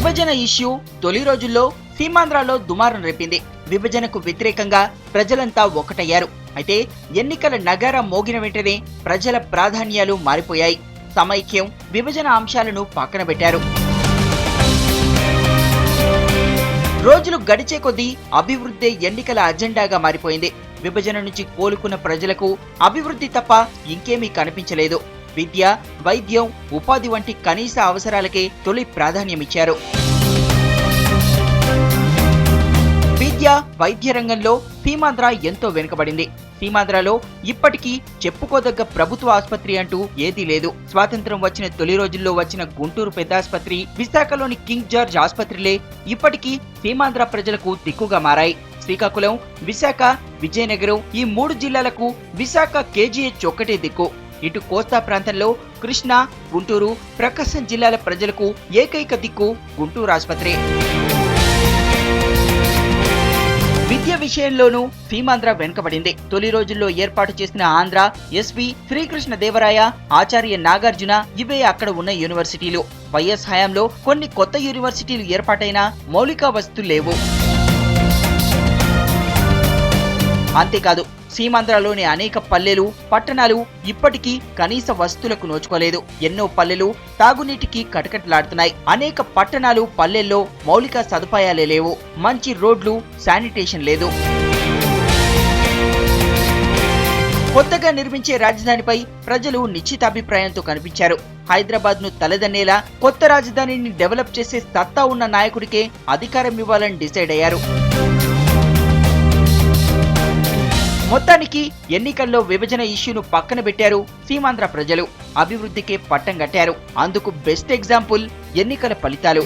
విభజన ఇష్యూ తొలి రోజుల్లో సీమాంధ్రలో దుమారం రేపింది. విభజనకు వ్యతిరేకంగా ప్రజలంతా ఒక్కటయ్యారు. అయితే ఎన్నికల నగారా మోగిన వెంటనే ప్రజల ప్రాధాన్యాలు మారిపోయాయి. సమైక్యం, విభజన అంశాలను పక్కన పెట్టారు. రోజులు గడిచే కొద్దీ అభివృద్ధి ఎన్నికల అజెండాగా మారిపోయింది. విభజన నుంచి కోలుకున్న ప్రజలకు అభివృద్ధి తప్ప ఇంకేమీ కనిపించలేదు. విద్య, వైద్యం, ఉపాధి వంటి కనీస అవసరాలకే తొలి ప్రాధాన్యమిచ్చారు. విద్య, వైద్య రంగంలో సీమాంధ్ర ఎంతో వెనుకబడింది. సీమాంధ్రలో ఇప్పటికీ చెప్పుకోదగ్గ ప్రభుత్వ ఆసుపత్రి అంటూ ఏదీ లేదు. స్వాతంత్ర్యం వచ్చిన తొలి రోజుల్లో వచ్చిన గుంటూరు పెద్దాసుపత్రి, విశాఖలోని కింగ్ జార్జ్ ఆసుపత్రులే ఇప్పటికీ సీమాంధ్ర ప్రజలకు దిక్కుగా మారాయి. శ్రీకాకుళం, విశాఖ, విజయనగరం ఈ 3 జిల్లాలకు విశాఖ కేజీహెచ్ ఒక్కటే దిక్కు. ఇటు కోస్తా ప్రాంతంలో కృష్ణా, గుంటూరు, ప్రకాశం జిల్లాల ప్రజలకు ఏకైక దిక్కు గుంటూరు ఆసుపత్రి. విద్య విషయంలోనూ సీమాంధ్ర వెనుకబడింది. తొలి రోజుల్లో ఏర్పాటు చేసిన ఆంధ్ర, ఎస్వి, శ్రీకృష్ణ దేవరాయ, ఆచార్య నాగార్జున ఇవే అక్కడ ఉన్న యూనివర్సిటీలు. వైఎస్ హయాంలో కొన్ని కొత్త యూనివర్సిటీలు ఏర్పాటైనా మౌలిక వసతులు లేవు. అంతేకాదు, సీమాంధ్రలోని అనేక పల్లెలు, పట్టణాలు ఇప్పటికీ కనీస వసతులకు నోచుకోలేదు. ఎన్నో పల్లెలు తాగునీటికి కటకటలాడుతున్నాయి. అనేక పట్టణాలు, పల్లెల్లో మౌలిక సదుపాయాలే లేవు. మంచి రోడ్లు, శానిటేషన్ లేదు. కొత్తగా నిర్మించే రాజధానిపై ప్రజలు నిశ్చితాభిప్రాయంతో కనిపించారు. హైదరాబాద్ ను తలదన్నేలా కొత్త రాజధానిని డెవలప్ చేసే సత్తా ఉన్న నాయకుడికే అధికారం ఇవ్వాలని డిసైడ్ అయ్యారు. మొత్తానికి ఎన్నికల్లో విభజన ఇష్యూను పక్కన పెట్టారు సీమాంధ్ర ప్రజలు. అభివృద్ధికే పట్టం కట్టారు. అందుకు బెస్ట్ ఎగ్జాంపుల్ ఎన్నికల ఫలితాలు.